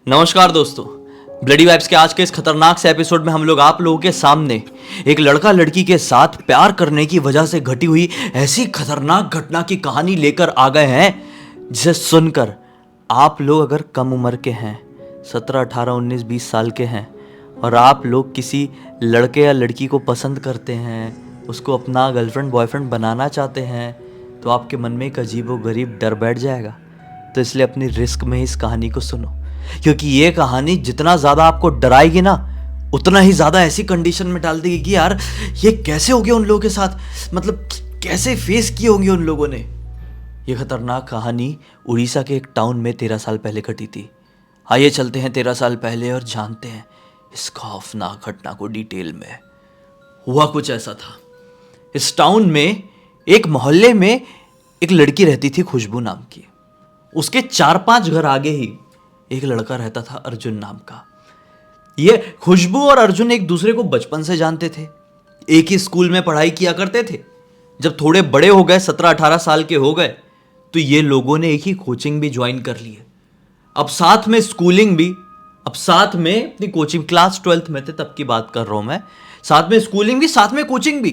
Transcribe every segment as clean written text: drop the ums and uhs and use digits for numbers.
नमस्कार दोस्तों, bloody vibes के आज के इस खतरनाक से एपिसोड में हम लोग आप लोगों के सामने एक लड़का लड़की के साथ प्यार करने की वजह से घटी हुई ऐसी खतरनाक घटना की कहानी लेकर आ गए हैं जिसे सुनकर आप लोग अगर कम उम्र के हैं, 17, 18, 19, 20 साल के हैं और आप लोग किसी लड़के या लड़की को पसंद करते हैं, उसको अपना गर्लफ्रेंड बॉयफ्रेंड बनाना चाहते हैं, तो आपके मन में एक अजीबोगरीब डर बैठ जाएगा। तो इसलिए अपनी रिस्क में इस कहानी को सुनो, क्योंकि ये कहानी जितना ज़्यादा आपको डराएगी ना, उतना ही ज़्यादा ऐसी कंडीशन में डाल देगी कि यार ये कैसे हो गया उन लोगों के साथ, मतलब कैसे फेस किए होंगे उन लोगों ने। ये खतरनाक कहानी उड़ीसा के एक टाउन में 13 साल पहले घटी थी। आइए चलते हैं 13 साल पहले और जानते हैं इस खौफनाक घटना को डिटेल में। हुआ कुछ ऐसा था, इस टाउन में एक मोहल्ले में एक लड़की रहती थी, खुशबू नाम की। उसके 4-5 घर आगे ही एक लड़का रहता था, अर्जुन नाम का। ये खुशबू और अर्जुन एक दूसरे को बचपन से जानते थे, एक ही स्कूल में पढ़ाई किया करते थे। जब थोड़े बड़े हो गए, 17-18 साल के हो गए, तो ये लोगों ने एक ही कोचिंग भी ज्वाइन कर ली है। अब साथ में स्कूलिंग भी, अब साथ में अपनी कोचिंग, क्लास 12th में थे तब की बात कर रहा हूं मैं, साथ में स्कूलिंग भी, साथ में कोचिंग भी।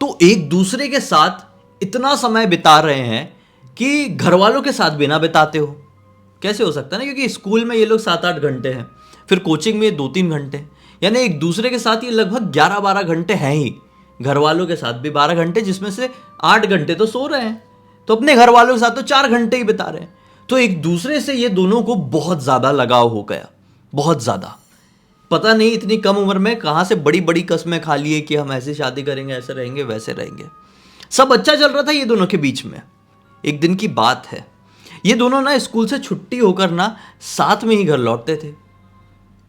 तो एक दूसरे के साथ इतना समय बिता रहे हैं कि घर वालों के साथ भी ना बिताते हो, कैसे हो सकता है ना, क्योंकि स्कूल में ये लोग 7-8 घंटे हैं, फिर कोचिंग में 2-3 घंटे, यानी एक दूसरे के साथ ये लगभग 11-12 घंटे हैं ही। घर वालों के साथ भी 12 घंटे, जिसमें से 8 घंटे तो सो रहे हैं, तो अपने घर वालों के साथ तो 4 घंटे ही बिता रहे हैं। तो एक दूसरे से ये दोनों को बहुत ज़्यादा लगाव हो गया, बहुत ज़्यादा। पता नहीं इतनी कम उम्र में कहाँ से बड़ी बड़ी कस्में खा लिए कि हम ऐसे शादी करेंगे, ऐसे रहेंगे, वैसे रहेंगे। सब अच्छा चल रहा था ये दोनों के बीच में। एक दिन की बात है, ये दोनों ना स्कूल से छुट्टी होकर ना साथ में ही घर लौटते थे।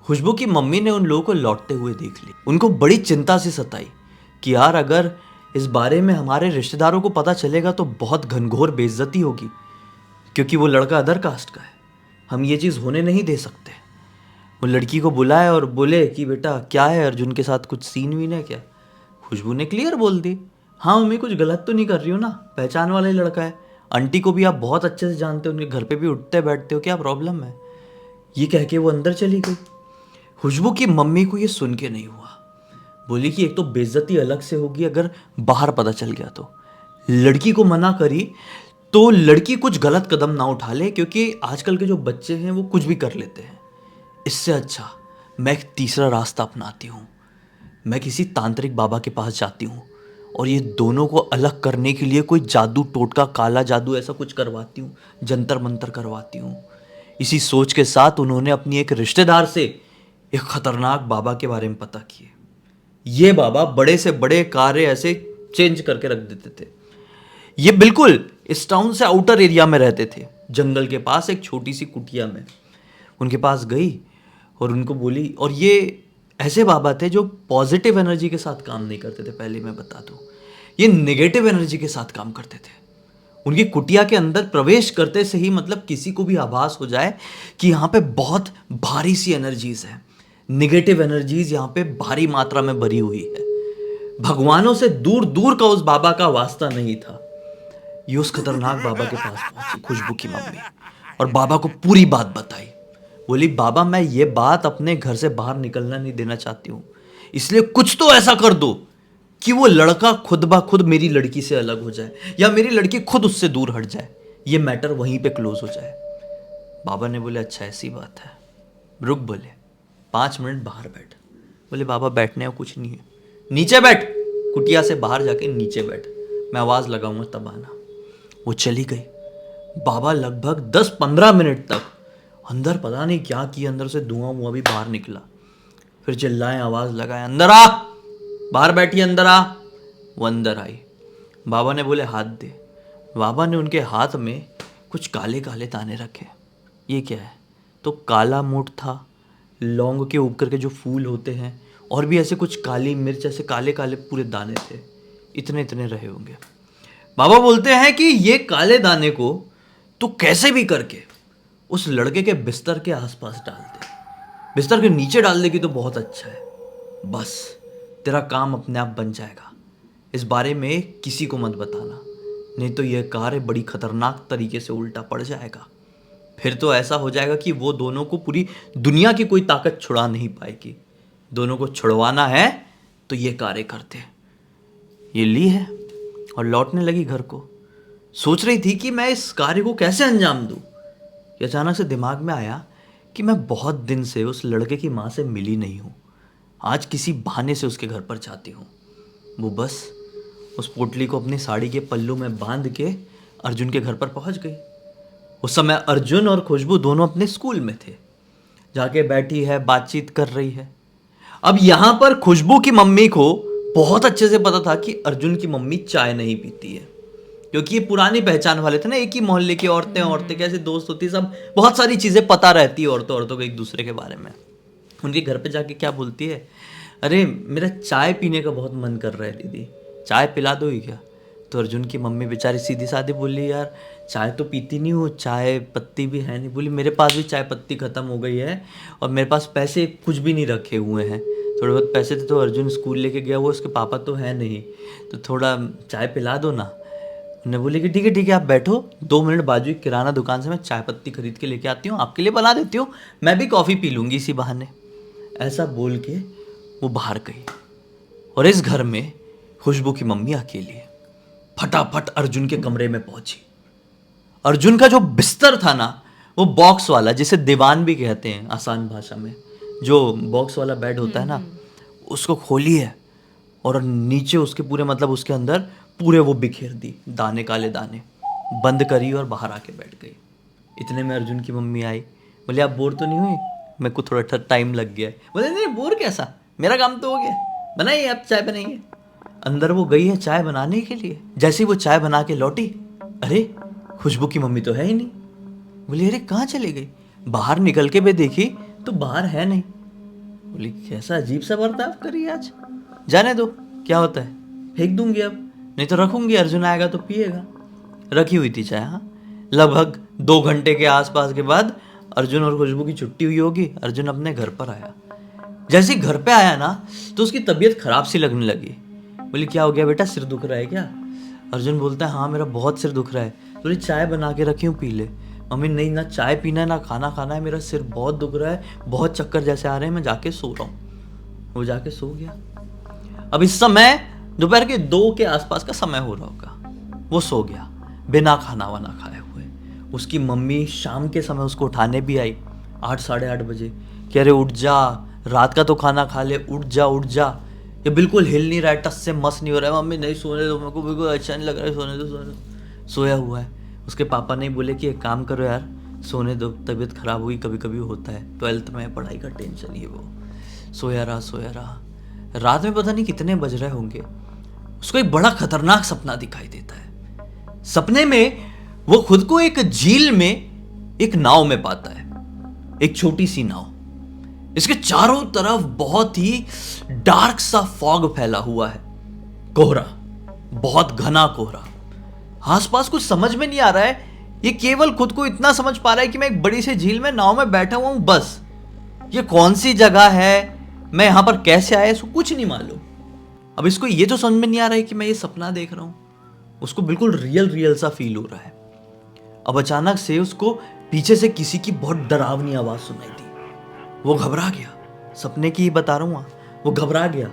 खुशबू की मम्मी ने उन लोगों को लौटते हुए देख ली। उनको बड़ी चिंता से सताई कि यार अगर इस बारे में हमारे रिश्तेदारों को पता चलेगा तो बहुत घनघोर बेइज्जती होगी, क्योंकि वो लड़का अदर कास्ट का है, हम ये चीज़ होने नहीं दे सकते। वो लड़की को बुलाए और बोले कि बेटा क्या है, अर्जुन के साथ कुछ सीन वीन है क्या। खुशबू ने क्लियर बोल दी, हाँ मम्मी कुछ गलत तो नहीं कर रही हो ना, पहचान वाला ही लड़का है, आंटी को भी आप बहुत अच्छे से जानते हो, उनके घर पे भी उठते बैठते हो, क्या प्रॉब्लम है। ये कह के वो अंदर चली गई। खुशबू की मम्मी को ये सुन के नहीं हुआ, बोली कि एक तो बेइज्जती अलग से होगी अगर बाहर पता चल गया तो। लड़की को मना करी तो लड़की कुछ गलत कदम ना उठा ले, क्योंकि आजकल के जो बच्चे हैं वो कुछ भी कर लेते हैं। इससे अच्छा मैं एक तीसरा रास्ता अपनाती हूँ, मैं किसी तांत्रिक बाबा के पास जाती हूँ और ये दोनों को अलग करने के लिए कोई जादू टोटका, काला जादू ऐसा कुछ करवाती हूँ, जंतर मंतर करवाती हूँ। इसी सोच के साथ उन्होंने अपनी एक रिश्तेदार से एक खतरनाक बाबा के बारे में पता किए। ये बाबा बड़े से बड़े कार्य ऐसे चेंज करके रख देते थे। ये बिल्कुल इस टाउन से आउटर एरिया में रहते थे, जंगल के पास एक छोटी सी कुटिया में। उनके पास गई और उनको बोली, और ये ऐसे बाबा थे जो पॉजिटिव एनर्जी के साथ काम नहीं करते थे, पहले मैं बता दूं, ये नेगेटिव एनर्जी के साथ काम करते थे। उनकी कुटिया के अंदर प्रवेश करते से ही मतलब किसी को भी आभास हो जाए कि यहाँ पे बहुत भारी सी एनर्जीज है, नेगेटिव एनर्जीज यहाँ पे भारी मात्रा में भरी हुई है। भगवानों से दूर दूर का उस बाबा का वास्ता नहीं था। ये उस खतरनाक बाबा के पास पहुंची खुशबू की मम्मी और बाबा को पूरी बात बताई। बोली, बाबा मैं ये बात अपने घर से बाहर निकलना नहीं देना चाहती हूँ, इसलिए कुछ तो ऐसा कर दो कि वो लड़का खुद ब खुद मेरी लड़की से अलग हो जाए या मेरी लड़की खुद उससे दूर हट जाए, ये मैटर वहीं पे क्लोज हो जाए। बाबा ने बोले अच्छा ऐसी बात है, रुक, बोले 5 मिनट बाहर बैठ। बोले बाबा बैठने को कुछ नहीं है, नीचे बैठ, कुटिया से बाहर जाके नीचे बैठ, मैं आवाज़ लगाऊंगा तब आना। वो चली गई। बाबा लगभग 10-15 मिनट तक अंदर पता नहीं क्या किया, अंदर से धुआं वुआं भी बाहर निकला। फिर चिल्लाए, आवाज़ लगाए, अंदर आ, बाहर बैठी, अंदर आ। वो अंदर आई। बाबा ने बोले हाथ दे। बाबा ने उनके हाथ में कुछ काले काले दाने रखे। ये क्या है, तो काला मोट था, लौंग के ऊपर के जो फूल होते हैं, और भी ऐसे कुछ काली मिर्च, ऐसे काले काले पूरे दाने थे, इतने इतने रहे होंगे। बाबा बोलते हैं कि ये काले दाने को तो कैसे भी करके उस लड़के के बिस्तर के आसपास डाल दे, बिस्तर के नीचे डाल देगी तो बहुत अच्छा है, बस तेरा काम अपने आप बन जाएगा। इस बारे में किसी को मत बताना, नहीं तो यह कार्य बड़ी खतरनाक तरीके से उल्टा पड़ जाएगा। फिर तो ऐसा हो जाएगा कि वो दोनों को पूरी दुनिया की कोई ताकत छुड़ा नहीं पाएगी। दोनों को छुड़वाना है तो ये कार्य करते। ये ली है और लौटने लगी घर को। सोच रही थी कि मैं इस कार्य को कैसे अंजाम दूं। ये अचानक से दिमाग में आया कि मैं बहुत दिन से उस लड़के की माँ से मिली नहीं हूँ। आज किसी बहाने से उसके घर पर जाती हूँ। वो बस उस पोटली को अपनी साड़ी के पल्लू में बांध के अर्जुन के घर पर पहुँच गई। उस समय अर्जुन और खुशबू दोनों अपने स्कूल में थे। जाके बैठी है, बातचीत कर रही है। अब यहाँ पर खुशबू की मम्मी को बहुत अच्छे से पता था कि अर्जुन की मम्मी चाय नहीं पीती है, क्योंकि ये पुरानी पहचान वाले थे ना, एक ही मोहल्ले की औरतें कैसे दोस्त होती, सब बहुत सारी चीज़ें पता रहती है औरतों को एक दूसरे के बारे में। उनके घर पे जाके क्या बोलती है, अरे मेरा चाय पीने का बहुत मन कर रहा है दीदी, चाय पिला दोगी क्या। तो अर्जुन की मम्मी बेचारी सीधी सादी बोली, यार चाय तो पीती नहीं हूँ, चाय पत्ती भी है नहीं। बोली मेरे पास भी चाय पत्ती ख़त्म हो गई है और मेरे पास पैसे कुछ भी नहीं रखे हुए हैं, थोड़े बहुत पैसे थे तो अर्जुन स्कूल लेके गया, वो उसके पापा तो है नहीं, तो थोड़ा चाय पिला दो ना। उन्हें बोले कि ठीक है आप बैठो, 2 मिनट बाजू एक किराना दुकान से मैं चाय पत्ती खरीद के लेके आती हूँ, आपके लिए बना देती हूँ, मैं भी कॉफ़ी पी लूँगी इसी बहाने। ऐसा बोल के वो बाहर गई और इस घर में खुशबू की मम्मी अकेली है। फटाफट अर्जुन के कमरे में पहुंची। अर्जुन का जो बिस्तर था ना, वो बॉक्स वाला, जिसे दीवान भी कहते हैं आसान भाषा में, जो बॉक्स वाला बेड होता है ना, उसको खोली है और नीचे उसके पूरे मतलब उसके अंदर पूरे वो बिखेर दी, दाने काले दाने बंद करी और बाहर आके बैठ गई। इतने में अर्जुन की मम्मी आई। बोले आप बोर तो नहीं हुई, मेरे को थोड़ा टाइम लग गया है। बोले नहीं बोर कैसा, मेरा काम तो हो गया, बनाइए आप चाय बनाइए। अंदर वो गई है चाय बनाने के लिए। जैसे ही वो चाय बना के लौटी, अरे खुशबू की मम्मी तो है ही नहीं। बोली अरे कहाँ चली गई। बाहर निकल के भी देखी तो बाहर है नहीं। बोली कैसा अजीब सा बर्ताव करी आज, जाने दो क्या होता है, फेंक दूंगी अब, नहीं तो रखूंगी, अर्जुन आएगा तो पिएगा। रखी हुई थी चाय। हाँ, लगभग 2 घंटे के आसपास के बाद अर्जुन और खुशबू की छुट्टी हुई होगी। अर्जुन अपने घर पर आया। जैसे ही घर पे आया ना, तो उसकी तबीयत खराब सी लगने लगी। बोली क्या हो गया बेटा, सिर दुख रहा है क्या। अर्जुन बोलता है हाँ मेरा बहुत सिर दुख रहा है। बोली चाय बना के रखी हूँ, पी ले। मम्मी नहीं, ना चाय पीना है ना खाना खाना है, मेरा सिर बहुत दुख रहा है, बहुत चक्कर जैसे आ रहे हैं, मैं जाके सो रहा हूँ। वो जाके सो गया। अब इस समय दोपहर के 2 के आसपास का समय हो रहा होगा। वो सो गया बिना खाना वाना खाए हुए। उसकी मम्मी शाम के समय उसको उठाने भी आई, 8 साढ़े 8 बजे। कह रहे उठ जा, रात का तो खाना खा ले, उठ जा उठ जा। ये बिल्कुल हिल नहीं रहा है, टस से मस नहीं हो रहा है। मम्मी नहीं सोने दो, मेरे को बिल्कुल अच्छा नहीं लग रहा है, सोने दो। सोया हुआ है। उसके पापा नहीं बोले कि एक काम करो यार, सोने दो, तबीयत खराब हुई, कभी कभी होता है, 12th में पढ़ाई का टेंशन ही वो। सोया रहा। रात में पता नहीं कितने बज रहे होंगे, उसको एक बड़ा खतरनाक सपना दिखाई देता है। सपने में वो खुद को एक झील में एक नाव में पाता है, एक छोटी सी नाव। इसके चारों तरफ बहुत ही डार्क सा फॉग फैला हुआ है, कोहरा, बहुत घना कोहरा। आसपास कुछ समझ में नहीं आ रहा है। ये केवल खुद को इतना समझ पा रहा है कि मैं एक बड़ी सी झील में नाव में बैठा हुआ हूं, बस। ये कौन सी जगह है, मैं यहां पर कैसे आया, इसको कुछ नहीं मालूम। अब इसको ये तो समझ में नहीं आ रहा है कि मैं ये सपना देख रहा हूं। उसको बिल्कुल रियल सा फील हो रहा है। अब अचानक से उसको पीछे से किसी की बहुत डरावनी आवाज सुनाई दी। वो घबरा गया। सपने की ही बता रहा हूं, वो घबरा गया।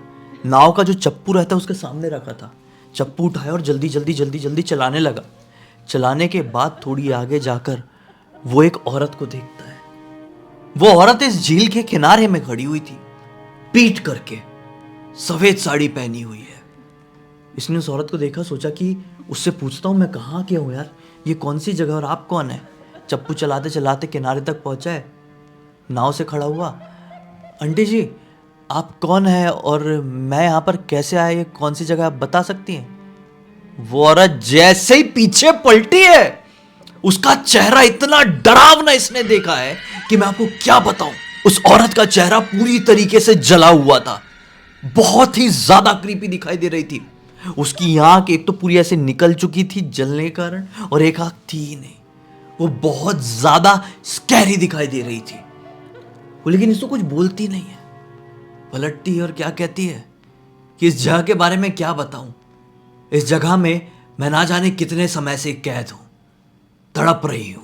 नाव का जो चप्पू रहता है उसके सामने रखा था, चप्पू उठाया और जल्दी चलाने लगा। चलाने के बाद थोड़ी आगे जाकर वो एक औरत को देखता है। वो औरत इस झील के किनारे में खड़ी हुई थी, पीठ करके, सफेद साड़ी पहनी हुई है। इसने उस औरत को देखा, सोचा कि उससे पूछता हूं मैं कहाँ गया हूं यार, ये कौन सी जगह और आप कौन है। चप्पू चलाते चलाते किनारे तक पहुंचा है, नाव से खड़ा हुआ। आंटी जी आप कौन है और मैं यहाँ पर कैसे आया, ये कौन सी जगह आप बता सकती हैं। वो औरत जैसे ही पीछे पलटी है, उसका चेहरा इतना डरावना इसने देखा है कि मैं आपको क्या बताऊं। उस औरत का चेहरा पूरी तरीके से जला हुआ था, बहुत ही ज्यादा क्रीपी दिखाई दे रही थी। उसकी आंख एक तो पूरी ऐसे निकल चुकी थी जलने के कारण, और एक आंख थी ही नहीं। वो बहुत ज्यादा स्कैरी दिखाई दे रही थी। वो लेकिन इसको कुछ बोलती नहीं है, पलटती है और क्या कहती है कि इस जगह के बारे में क्या बताऊं, इस जगह में मैं ना जाने कितने समय से कैद हूं, तड़प रही हूं।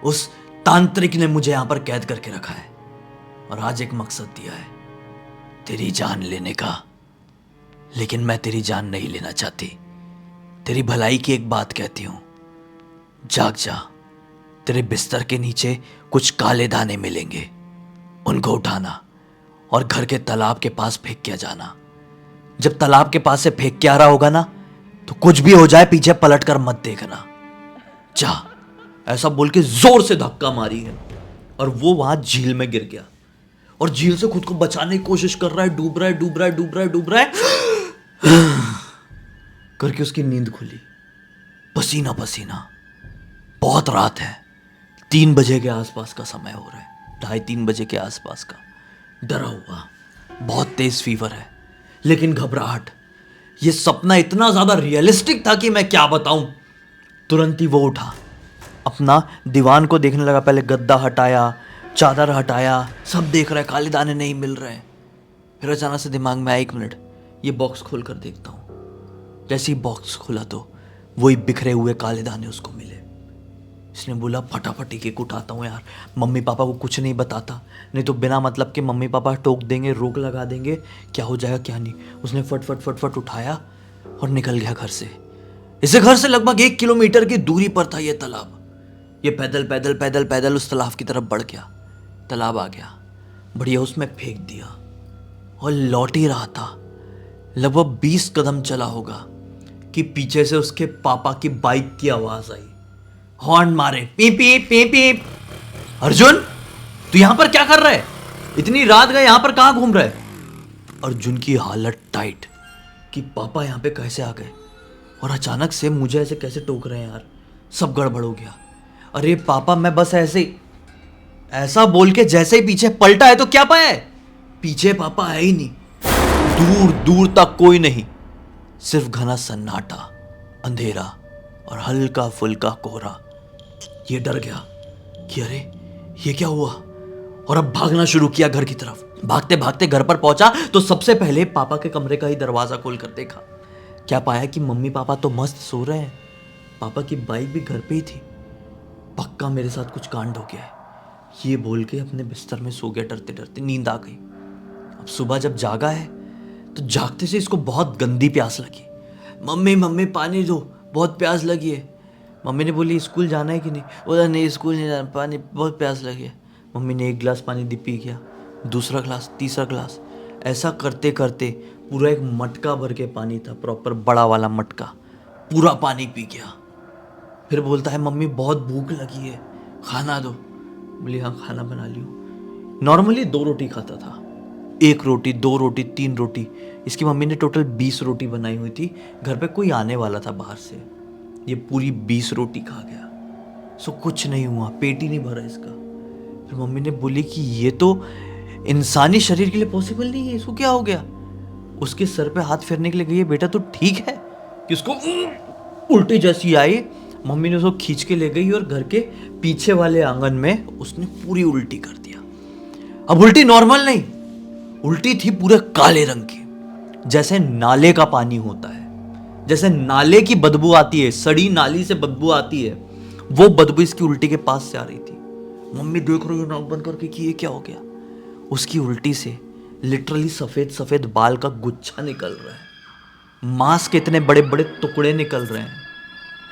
उस तांत्रिक ने मुझे यहां पर कैद करके रखा है और आज एक मकसद दिया है, तेरी जान लेने का। लेकिन मैं तेरी जान नहीं लेना चाहती। तेरी भलाई की एक बात कहती हूं, जाग जा। तेरे बिस्तर के नीचे कुछ काले दाने मिलेंगे, उनको उठाना और घर के तालाब के पास फेंक के जाना। जब तालाब के पास से फेंक के आ रहा होगा ना, तो कुछ भी हो जाए पीछे पलट कर मत देखना। जा। ऐसा बोल के जोर से धक्का मारी है और वो वहां झील में गिर गया और झील से खुद को बचाने की कोशिश कर रहा है, डूब रहा है, डूब रहा है, डूब रहा है, डूब रहा है करके उसकी नींद खुली, पसीना पसीना। बहुत रात है, 3 बजे के आसपास का समय हो रहा है, 2:30-3 बजे के आसपास का। डरा हुआ, बहुत तेज फीवर है, लेकिन घबराहट। ये सपना इतना ज्यादा रियलिस्टिक था कि मैं क्या बताऊं। तुरंत ही वो उठा, अपना दीवान को देखने लगा। पहले गद्दा हटाया, चादर हटाया, सब देख रहा है, काले दाने नहीं मिल रहे हैं। फिर अचानक से दिमाग में आया, 1 मिनट, ये बॉक्स खोल कर देखता हूं। जैसे ही बॉक्स खोला तो वही बिखरे हुए काले दाने उसको मिले। इसने बोला फटाफट एक उठाता हूँ यार, मम्मी पापा को कुछ नहीं बताता, नहीं तो बिना मतलब के मम्मी पापा टोक देंगे, रोक लगा देंगे, क्या हो जाएगा क्या नहीं। उसने फट फट फट फट उठाया और निकल गया घर से। इसे घर से लगभग 1 किलोमीटर की दूरी पर था ये तालाब। ये पैदल पैदल पैदल पैदल उस तालाब की तरफ बढ़ गया। तालाब आ गया, बढ़िया उसमें फेंक दिया और लौट ही रहा था। लगभग 20 कदम चला होगा कि पीछे से उसके पापा की बाइक की आवाज आई। हॉर्न मारे, पीप पीप पीप पीप। अर्जुन, तू यहां पर क्या कर रहा है? इतनी रात गए, यहां पर कहां घूम रहा है? अर्जुन की हालत टाइट कि पापा यहां पे कैसे आ गए और अचानक से मुझे ऐसे कैसे टोक रहे हैं यार, सब गड़बड़ हो गया। अरे पापा, मैं बस ऐसा बोल के जैसे ही पीछे पलटा है तो क्या पाया है? पीछे पापा है ही नहीं, दूर दूर तक कोई नहीं, सिर्फ घना सन्नाटा, अंधेरा और हल्का फुल्का कोहरा। ये डर गया कि अरे ये क्या हुआ, और अब भागना शुरू किया घर की तरफ। भागते भागते घर पर पहुंचा तो सबसे पहले पापा के कमरे का ही दरवाजा खोलकर देखा। क्या पाया कि मम्मी पापा तो मस्त सो रहे हैं, पापा की बाइक भी घर पे ही थी। पक्का मेरे साथ कुछ कांड हो गया है, ये बोल के अपने बिस्तर में सो गया। डरते डरते नींद आ गई। अब सुबह जब जागा है तो जागते से इसको बहुत गंदी प्यास लगी। मम्मी मम्मी पानी दो, बहुत प्यास लगी है। मम्मी ने बोली स्कूल जाना है कि नहीं? बोला नहीं स्कूल नहीं जाना, पानी बहुत प्यास लगी है। मम्मी ने 1 गिलास पानी दी, पी गया, दूसरा गिलास, तीसरा गिलास। ऐसा करते करते पूरा एक मटका भर के पानी था, प्रॉपर बड़ा वाला मटका, पूरा पानी पी गया। फिर बोलता है मम्मी बहुत भूख लगी है, खाना दो। बोली हाँ खाना बना लियो। नॉर्मली 2 रोटी खाता था, 1 रोटी, 2 रोटी, 3 रोटी। इसकी मम्मी ने टोटल 20 रोटी बनाई हुई थी। घर पे कोई आने वाला था बाहर से, ये पूरी 20 रोटी खा गया। सो कुछ नहीं हुआ, पेट ही नहीं भरा इसका। फिर मम्मी ने बोली कि ये तो इंसानी शरीर के लिए पॉसिबल नहीं है, इसको क्या हो गया? उसके सर पे हाथ फेरने के लिए गई, बेटा तो ठीक है, कि उसको उल्टी जैसी आई। मम्मी ने उसको खींच के ले गई और घर के पीछे वाले आंगन में उसने पूरी उल्टी कर दिया। अब उल्टी नॉर्मल नहीं, उल्टी थी पूरे काले रंग की, जैसे नाले का पानी होता है, जैसे नाले की बदबू आती है, सड़ी नाली से बदबू आती है, वो बदबू इसकी उल्टी के पास से आ रही थी। मम्मी देख रही है नाक बंद करके कि ये क्या हो गया। उसकी उल्टी से लिटरली सफेद सफेद बाल का गुच्छा निकल रहा है, मांस के इतने बड़े बड़े टुकड़े निकल रहे हैं,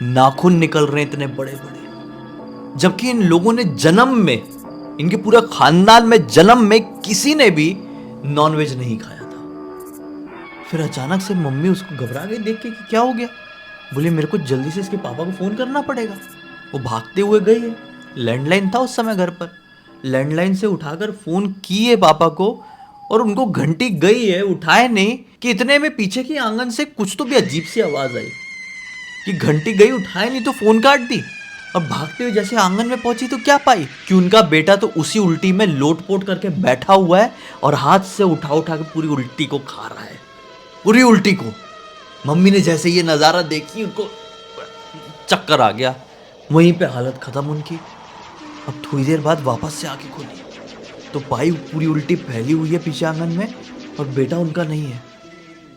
नाखून निकल रहे हैं इतने बड़े बड़े। जबकि इन लोगों ने जन्म में, इनके पूरा खानदान में जन्म में किसी ने भी नॉनवेज नहीं खाया था। फिर अचानक से मम्मी उसको घबरा गई देख के कि क्या हो गया। बोले मेरे को जल्दी से इसके पापा को फोन करना पड़ेगा। वो भागते हुए गई है, लैंडलाइन था उस समय घर पर, लैंडलाइन से उठाकर फोन किए पापा को, और उनको घंटी गई है, उठाए नहीं, कि इतने में पीछे की आंगन से कुछ तो भी अजीब सी आवाज आई कि घंटी गई, उठाए नहीं तो फोन काट दी। और भागते हुए जैसे आंगन में पहुंची तो क्या पाई कि उनका बेटा तो उसी उल्टी में लोटपोट करके बैठा हुआ है और हाथ से उठा उठा के पूरी उल्टी को खा रहा है, पूरी उल्टी को। मम्मी ने जैसे ये नज़ारा देखी उनको चक्कर आ गया, वहीं पे हालत खत्म उनकी। अब थोड़ी देर बाद वापस से आके खोली तो पाई पूरी उल्टी फैली हुई है पीछे आंगन में, और बेटा उनका नहीं है।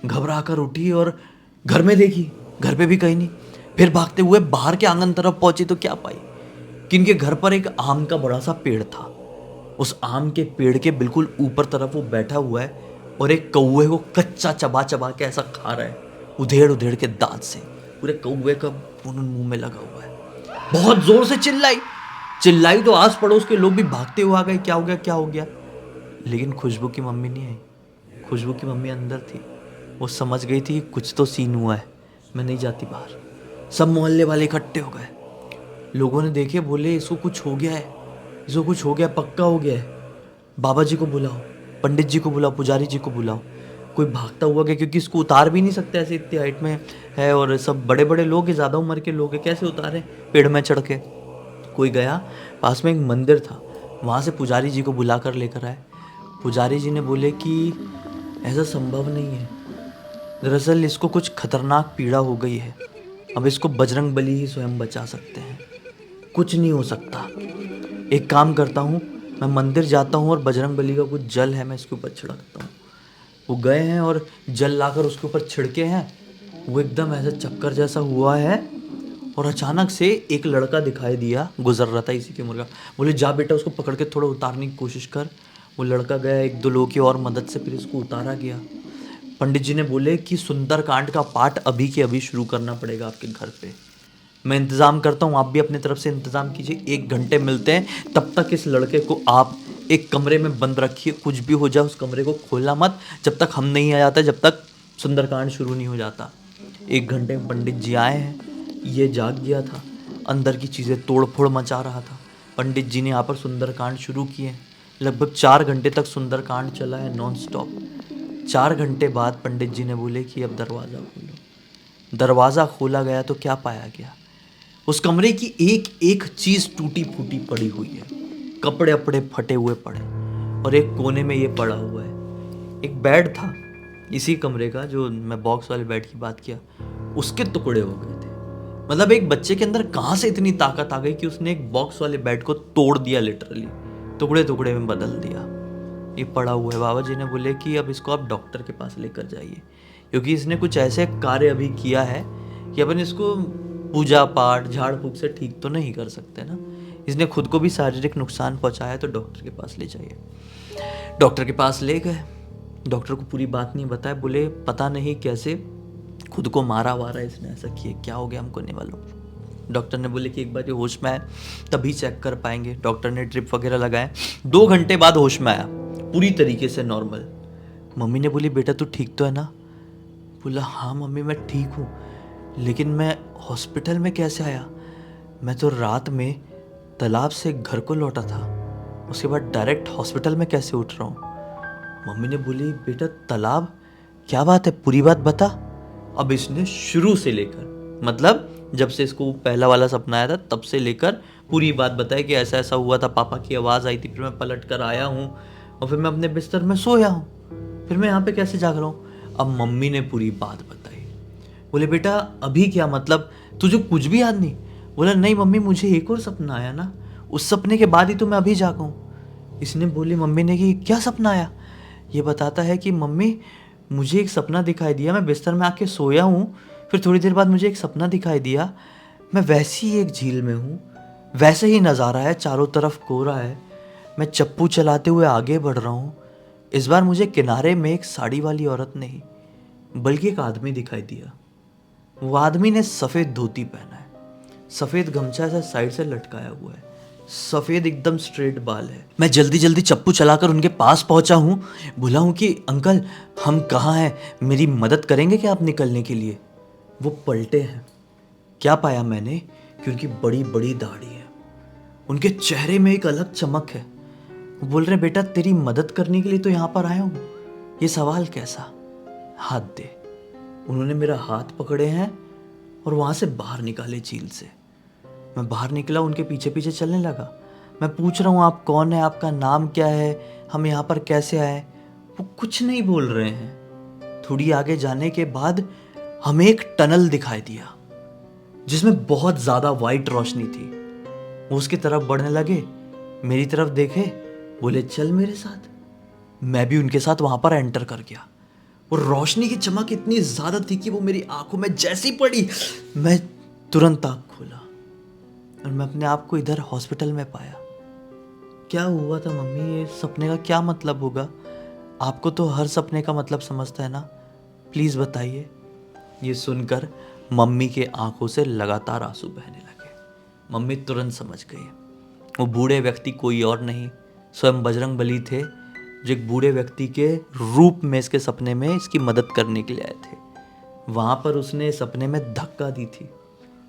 घबरा कर उठी और घर में देखी, घर पे भी कहीं नहीं। फिर भागते हुए बाहर के आंगन तरफ पहुंची तो क्या पाई कि इनके घर पर एक आम का बड़ा सा पेड़ था। उस आम के पेड़ के बिल्कुल ऊपर तरफ वो बैठा हुआ है और एक कौवे को कच्चा चबा चबा के ऐसा खा रहा है, उधेड़ उधेड़ के दांत से। पूरे कौवे का मुंह में लगा हुआ है। बहुत जोर से चिल्लाई तो आस पड़ोस के लोग भी भागते हुए आ गए, क्या हो गया क्या हो गया। लेकिन खुशबू की मम्मी नहीं आई। खुशबू की मम्मी अंदर थी। वो समझ गई थी कुछ तो सीन हुआ है, मैं नहीं जाती बाहर। सब मोहल्ले वाले इकट्ठे हो गए। लोगों ने देखे, बोले इसको कुछ हो गया है, इसको कुछ हो गया, पक्का हो गया है। बाबा जी को बुलाओ, पंडित जी को बुलाओ, पुजारी जी को बुलाओ। कोई भागता हुआ गया, क्योंकि इसको उतार भी नहीं सकते, ऐसे इतनी हाइट में है और सब बड़े बड़े लोग हैं, ज़्यादा उम्र के लोग हैं, कैसे उतारे पेड़ में चढ़ के। कोई गया, पास में एक मंदिर था, वहाँ से पुजारी जी को बुला कर लेकर आए। पुजारी जी ने बोले कि ऐसा संभव नहीं है, दरअसल इसको कुछ खतरनाक पीड़ा हो गई है, अब इसको बजरंग बली ही स्वयं बचा सकते हैं, कुछ नहीं हो सकता। एक काम करता हूँ, मैं मंदिर जाता हूँ और बजरंग बली का कुछ जल है, मैं इसके ऊपर छिड़कता हूँ। वो गए हैं और जल लाकर उसके ऊपर छिड़के हैं। वो एकदम ऐसा चक्कर जैसा हुआ है और अचानक से एक लड़का दिखाई दिया, गुजर रहा था इसी की उम्र का। बोले जा बेटा उसको पकड़ के थोड़ा उतारने की कोशिश कर। वो लड़का गया, एक दो लोगों की और मदद से फिर इसको उतारा गया। पंडित जी ने बोले कि सुंदरकांड का पाठ अभी के अभी शुरू करना पड़ेगा आपके घर पे। मैं इंतज़ाम करता हूँ, आप भी अपनी तरफ से इंतज़ाम कीजिए। 1 घंटे मिलते हैं, तब तक इस लड़के को आप एक कमरे में बंद रखिए। कुछ भी हो जाए उस कमरे को खोलना मत, जब तक हम नहीं आ जाते, जब तक सुंदरकांड शुरू नहीं हो जाता। 1 घंटे में पंडित जी आए हैं, ये जाग गया था, अंदर की चीज़ें तोड़ फोड़ मचा रहा था। पंडित जी ने यहाँ पर सुंदरकांड शुरू किए। लगभग 4 घंटे तक सुंदरकांड चला है नॉन स्टॉप। 4 घंटे बाद पंडित जी ने बोले कि अब दरवाज़ा खोलो। दरवाज़ा खोला गया तो क्या पाया गया, उस कमरे की एक एक चीज़ टूटी फूटी पड़ी हुई है। कपड़े अपड़े फटे हुए पड़े और एक कोने में ये पड़ा हुआ है। एक बेड था इसी कमरे का, जो मैं बॉक्स वाले बेड की बात किया, उसके टुकड़े हो गए थे। मतलब एक बच्चे के अंदर कहाँ से इतनी ताकत आ गई कि उसने एक बॉक्स वाले बेड को तोड़ दिया, लिटरली टुकड़े टुकड़े में बदल दिया। ये पड़ा हुआ है। बाबा जी ने बोले कि अब इसको आप डॉक्टर के पास लेकर जाइए, क्योंकि इसने कुछ ऐसे कार्य अभी किया है कि अपन इसको पूजा पाठ झाड़ फूक से ठीक तो नहीं कर सकते ना। इसने खुद को भी शारीरिक नुकसान पहुंचाया, तो डॉक्टर के पास ले जाइए। डॉक्टर के पास ले गए। डॉक्टर को पूरी बात नहीं बताया। बोले पता नहीं कैसे खुद को मारा वारा इसने, ऐसा किए, क्या हो गया हमको नहीं मालूम। डॉक्टर ने बोले कि एक बार ये होश में आए तभी चेक कर पाएंगे। डॉक्टर ने ड्रिप वगैरह लगाए। 2 घंटे बाद होश में आया, पूरी तरीके से नॉर्मल। मम्मी ने बोली बेटा तू ठीक तो है ना? बोला हाँ मम्मी मैं ठीक हूँ, लेकिन मैं हॉस्पिटल में कैसे आया? मैं तो रात में तालाब से घर को लौटा था, उसके बाद डायरेक्ट हॉस्पिटल में कैसे उठ रहा हूँ? मम्मी ने बोली बेटा तालाब, क्या बात है, पूरी बात बता। अब इसने शुरू से लेकर, मतलब जब से इसको पहला वाला सपना आया था तब से लेकर पूरी बात बताई कि ऐसा ऐसा हुआ था, पापा की आवाज़ आई थी, फिर मैं पलट कर आया हूँ और फिर मैं अपने बिस्तर में सोया हूँ, फिर मैं यहाँ पे कैसे जाग रहा हूँ। अब मम्मी ने पूरी बात बताई। बोले बेटा अभी क्या, मतलब तुझे कुछ भी याद नहीं? बोला नहीं मम्मी मुझे एक और सपना आया ना, उस सपने के बाद ही तो मैं अभी जागा हूँ। इसने बोली मम्मी ने कि क्या सपना आया? ये बताता है कि मम्मी मुझे एक सपना दिखाई दिया, मैं बिस्तर में आके सोया हूँ, फिर थोड़ी देर बाद मुझे एक सपना दिखाई दिया, मैं वैसी ही एक झील में हूँ, वैसे ही नज़ारा है, चारों तरफ कोहरा है, मैं चप्पू चलाते हुए आगे बढ़ रहा हूँ। इस बार मुझे किनारे में एक साड़ी वाली औरत नहीं बल्कि एक आदमी दिखाई दिया। वो आदमी ने सफ़ेद धोती पहना है, सफ़ेद गमछा ऐसा साइड से लटकाया हुआ है, सफ़ेद एकदम स्ट्रेट बाल है। मैं जल्दी जल्दी चप्पू चलाकर उनके पास पहुंचा हूँ। बोला हूँ कि अंकल हम कहाँ हैं, मेरी मदद करेंगे क्या आप निकलने के लिए? वो पलटे हैं। क्या पाया मैंने कि उनकी बड़ी बड़ी दाढ़ी है, उनके चेहरे में एक अलग चमक है। वो बोल रहे बेटा तेरी मदद करने के लिए तो यहाँ पर आया हूँ, ये सवाल कैसा? हाथ दे। उन्होंने मेरा हाथ पकड़े हैं और वहाँ से बाहर निकाले झील से। मैं बाहर निकला, उनके पीछे पीछे चलने लगा। मैं पूछ रहा हूँ आप कौन है, आपका नाम क्या है, हम यहाँ पर कैसे आए? वो कुछ नहीं बोल रहे हैं। थोड़ी आगे जाने के बाद हमें एक टनल दिखाई दिया जिसमें बहुत ज़्यादा वाइट रोशनी थी। वो उसकी तरफ बढ़ने लगे, मेरी तरफ देखे, बोले चल मेरे साथ। मैं भी उनके साथ वहाँ पर एंटर कर गया। वो रोशनी की चमक इतनी ज़्यादा थी कि वो मेरी आंखों में जैसी पड़ी मैं तुरंत आँख खोला। और मैं अपने आप को इधर हॉस्पिटल में पाया। क्या हुआ था मम्मी? ये सपने का क्या मतलब होगा? आपको तो हर सपने का मतलब समझता है ना, प्लीज़ बताइए। ये सुनकर मम्मी के आंखों से लगातार आंसू बहने लगे। मम्मी तुरंत समझ गई। वो बूढ़े व्यक्ति कोई और नहीं, स्वयं बजरंगबली थे, जो एक बूढ़े व्यक्ति के रूप में इसके सपने में इसकी मदद करने के लिए आए थे। वहाँ पर उसने सपने में धक्का दी थी।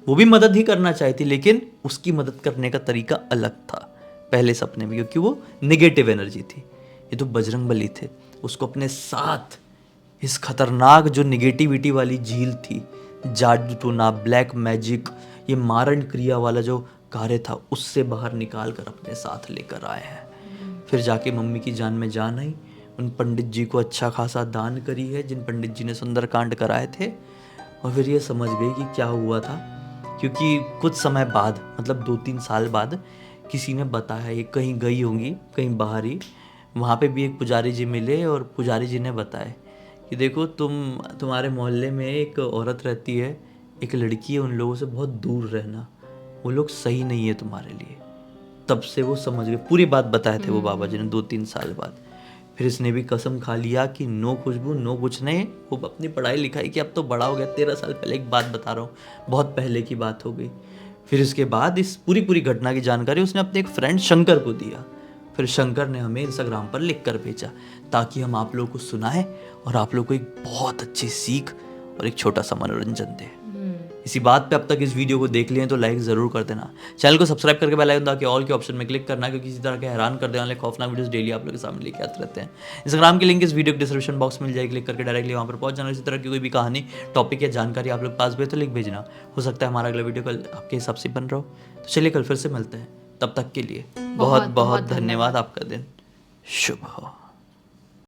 वो भी मदद ही करना चाही थी, लेकिन उसकी मदद करने का तरीका अलग था पहले सपने में, क्योंकि वो नेगेटिव एनर्जी थी। ये तो बजरंगबली थे, उसको अपने साथ इस खतरनाक जो निगेटिविटी वाली झील थी, जादू टोना, ब्लैक मैजिक, ये मारण क्रिया वाला जो कार्य था, उससे बाहर निकाल कर अपने साथ लेकर आए हैं। फिर जाके मम्मी की जान में जान आई। उन पंडित जी को अच्छा खासा दान करी है, जिन पंडित जी ने सुंदरकांड कराए थे। और फिर ये समझ गई कि क्या हुआ था, क्योंकि कुछ समय बाद, मतलब 2-3 साल बाद, किसी ने बताया, ये कहीं गई होंगी, कहीं बाहर ही, वहाँ पे भी एक पुजारी जी मिले और पुजारी जी ने बताया कि देखो तुम्हारे मोहल्ले में एक औरत रहती है, एक लड़की है, उन लोगों से बहुत दूर रहना, वो लोग सही नहीं है तुम्हारे लिए। तब से वो समझ गए, पूरी बात बताए थे वो बाबा जी ने 2-3 साल बाद। फिर इसने भी कसम खा लिया कि नो खुशबू, नो कुछ नहीं। वो अपनी पढ़ाई लिखाई की, अब तो बड़ा हो गया, 13 साल पहले एक बात बता रहा हूँ, बहुत पहले की बात हो गई। फिर इसके बाद इस पूरी घटना की जानकारी उसने अपने एक फ्रेंड शंकर को दिया। फिर शंकर ने हमें इंस्टाग्राम पर लिख कर भेजा, ताकि हम आप लोगों को सुनाएं और आप लोगों को एक बहुत अच्छी सीख और एक छोटा सा मनोरंजन दें। इसी बात पे अब तक इस वीडियो को देख लिए तो लाइक ज़रूर कर देना, चैनल को सब्सक्राइब करके बेल आइकन दबा के ऑल के ऑप्शन में क्लिक करना, क्योंकि इसी तरह के हैरान कर देने वाले खौफनाक वीडियोस डेली आप लोगों के सामने लेके आते रहते हैं। इंस्टाग्राम की लिंक इस वीडियो के डिस्क्रिप्शन बॉक्स में मिल जाएगी, क्लिक करके डायरेक्टली वहाँ पर पहुंच जाना। इसी तरह की कोई भी कहानी, टॉपिक या जानकारी आप लोग पास भी तो लिख भेजना, हो सकता है हमारा अगला वीडियो कल आपके हिसाब से बन रहा हो। तो चलिए कल फिर से मिलते हैं, तब तक के लिए बहुत बहुत धन्यवाद। आपका दिन शुभ हो।